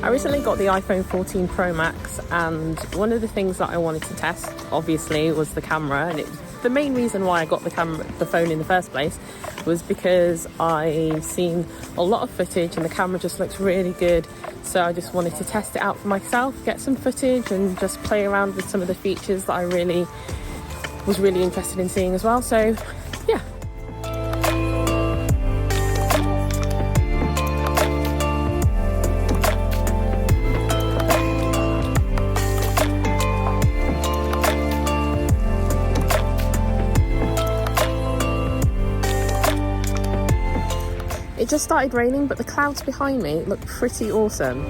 I recently got the iPhone 14 Pro Max, and one of the things that I wanted to test, obviously, was the camera. And the main reason why I got the phone in the first place was because I've seen a lot of footage and the camera just looks really good. So I just wanted to test it out for myself, get some footage and just play around with some of the features that I was really interested in seeing as well. So yeah. It just started raining, but the clouds behind me look pretty awesome.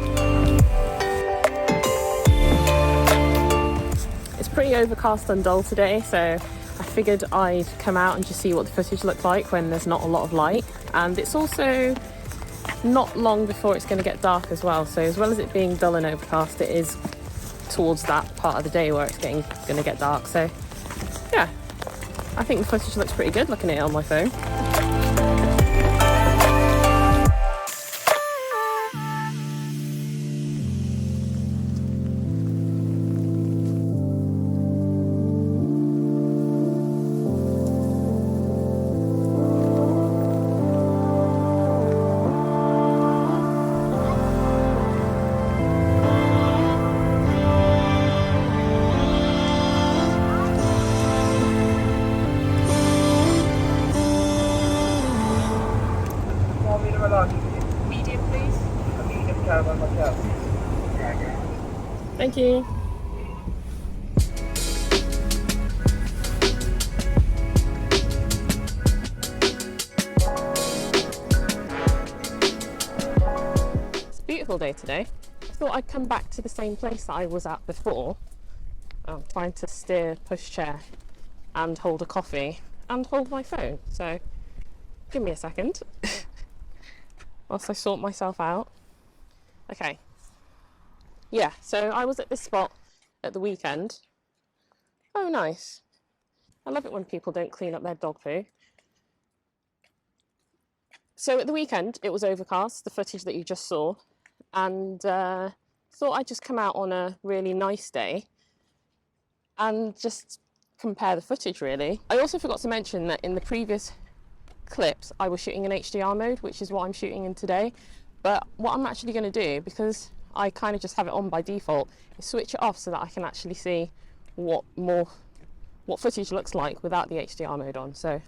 It's pretty overcast and dull today, so I figured I'd come out and just see what the footage looked like when there's not a lot of light. And it's also not long before it's going to get dark as well, so as well as it being dull and overcast, it is towards that part of the day where it's going to get dark. So yeah, I think the footage looks pretty good looking at it on my phone. Medium, please. A medium caramel macchiato. Thank you. It's a beautiful day today. I thought I'd come back to the same place that I was at before. I'm trying to steer pushchair and hold a coffee and hold my phone. So give me a second whilst I sort myself out. Okay. Yeah, so I was at this spot at the weekend. Oh, nice. I love it when people don't clean up their dog poo. So at the weekend, it was overcast, the footage that you just saw, and thought I'd just come out on a really nice day and just compare the footage, really. I also forgot to mention that in the previous clips, I was shooting in HDR mode, which is what I'm shooting in today. But what I'm actually going to do, because I kind of just have it on by default, is switch it off so that I can actually see what footage looks like without the HDR mode on. So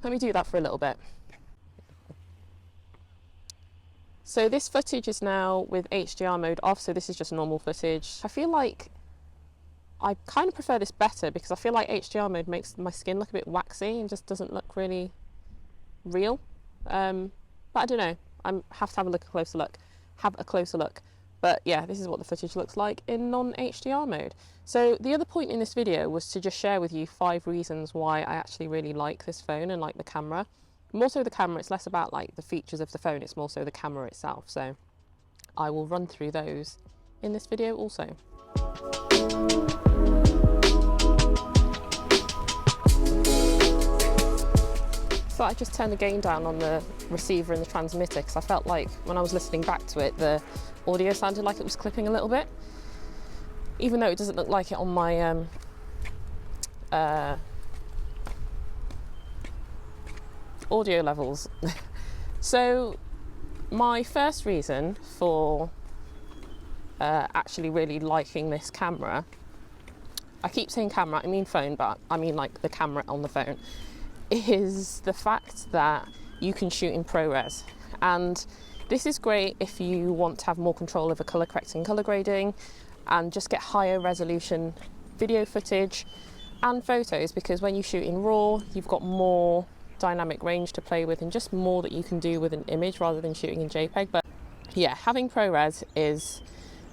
let me do that for a little bit. So this footage is now with HDR mode off, so this is just normal footage. I feel like I kind of prefer this better because I feel like HDR mode makes my skin look a bit waxy and just doesn't look really real. But I don't know. I have to have a closer look. But yeah, this is what the footage looks like in non-HDR mode. So the other point in this video was to just share with you 5 reasons why I actually really like this phone and like the camera. More so the camera, it's less about like the features of the phone, it's more so the camera itself. So I will run through those in this video also. So I just turned the gain down on the receiver and the transmitter because I felt like when I was listening back to it, the audio sounded like it was clipping a little bit, even though it doesn't look like it on my audio levels. So my first reason for actually really liking this camera, I keep saying camera, I mean phone, but I mean like the camera on the phone, is the fact that you can shoot in ProRes. And this is great if you want to have more control over color correcting, color grading, and just get higher resolution video footage and photos, because when you shoot in RAW, you've got more dynamic range to play with and just more that you can do with an image rather than shooting in JPEG. But yeah, having ProRes is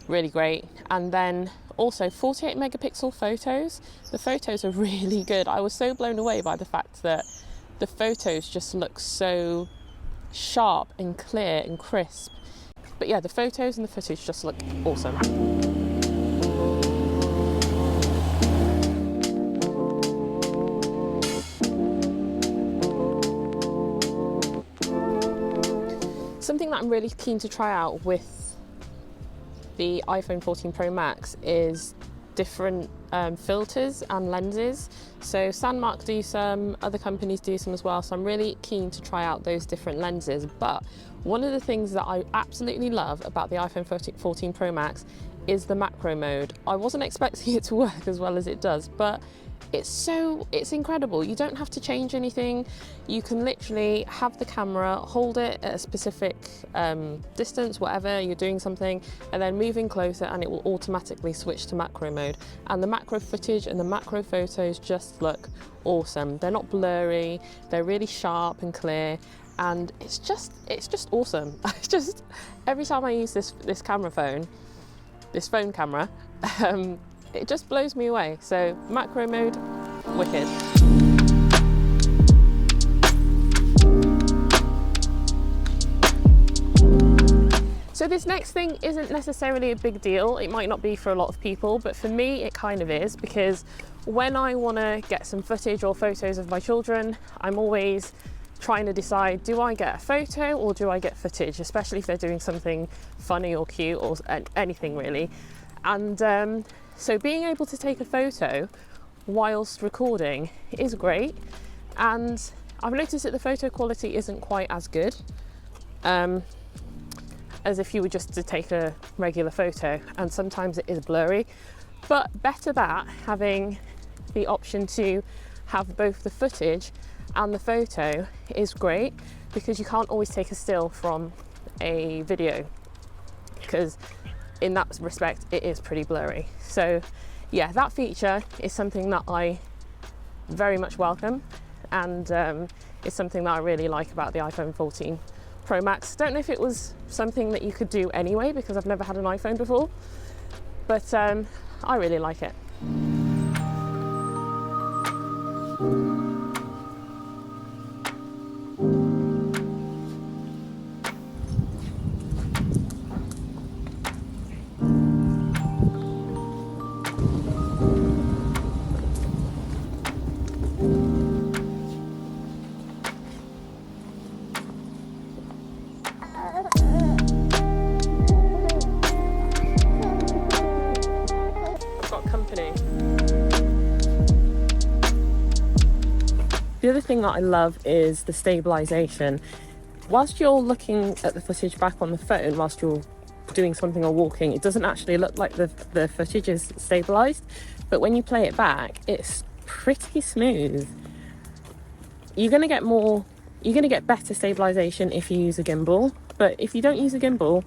really great. And then also 48 megapixel photos. The photos are really good. I was so blown away by the fact that the photos just look so sharp and clear and crisp. But yeah, the photos and the footage just look awesome. Something that I'm really keen to try out with the iPhone 14 Pro Max is different filters and lenses. So Sandmark do some, other companies do some as well, so I'm really keen to try out those different lenses. But one of the things that I absolutely love about the iPhone 14 Pro Max is the macro mode. I wasn't expecting it to work as well as it does, but it's incredible. You don't have to change anything. You can literally have the camera, hold it at a specific distance, whatever you're doing something, and then moving closer and it will automatically switch to macro mode. And the macro footage and the macro photos just look awesome. They're not blurry, they're really sharp and clear, and it's just awesome. Every time I use this phone camera, it just blows me away. So macro mode, wicked. So this next thing isn't necessarily a big deal. It might not be for a lot of people, but for me it kind of is, because when I want to get some footage or photos of my children, I'm always trying to decide, do I get a photo or do I get footage, especially if they're doing something funny or cute or anything really. And so being able to take a photo whilst recording is great, and I've noticed that the photo quality isn't quite as good as if you were just to take a regular photo, and sometimes it is blurry. But better that, having the option to have both the footage and the photo is great, because you can't always take a still from a video, because in that respect it is pretty blurry. So yeah, that feature is something that I very much welcome, and it's something that I really like about the iPhone 14 Pro Max. Don't know if it was something that you could do anyway, because I've never had an iPhone before, but I really like it. The other thing that I love is the stabilization. Whilst you're looking at the footage back on the phone, whilst you're doing something or walking, it doesn't actually look like the footage is stabilized, but when you play it back, it's pretty smooth. You're going to get better stabilization if you use a gimbal, but if you don't use a gimbal,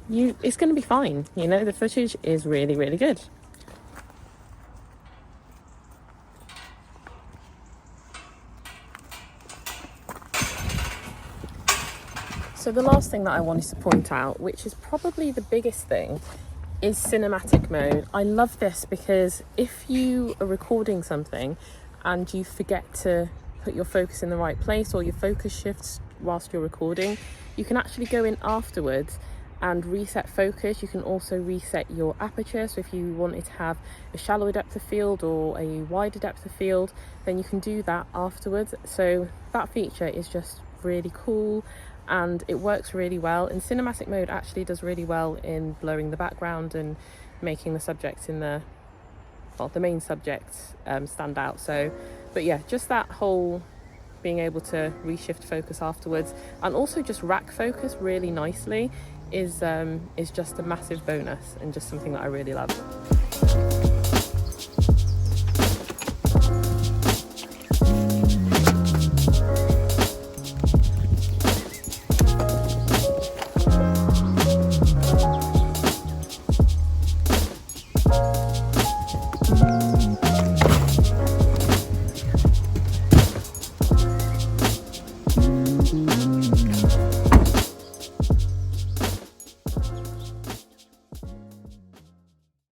it's going to be fine. You know, the footage is really, really good. So the last thing that I wanted to point out, which is probably the biggest thing, is cinematic mode. I love this because if you are recording something and you forget to put your focus in the right place, or your focus shifts whilst you're recording, you can actually go in afterwards and reset focus. You can also reset your aperture, so if you wanted to have a shallower depth of field or a wider depth of field, then you can do that afterwards. So that feature is just really cool, and it works really well. And cinematic mode actually does really well in blurring the background and making the subjects in the main subjects stand out. So, but yeah, just that whole being able to reshift focus afterwards, and also just rack focus really nicely, is just a massive bonus, and just something that I really love.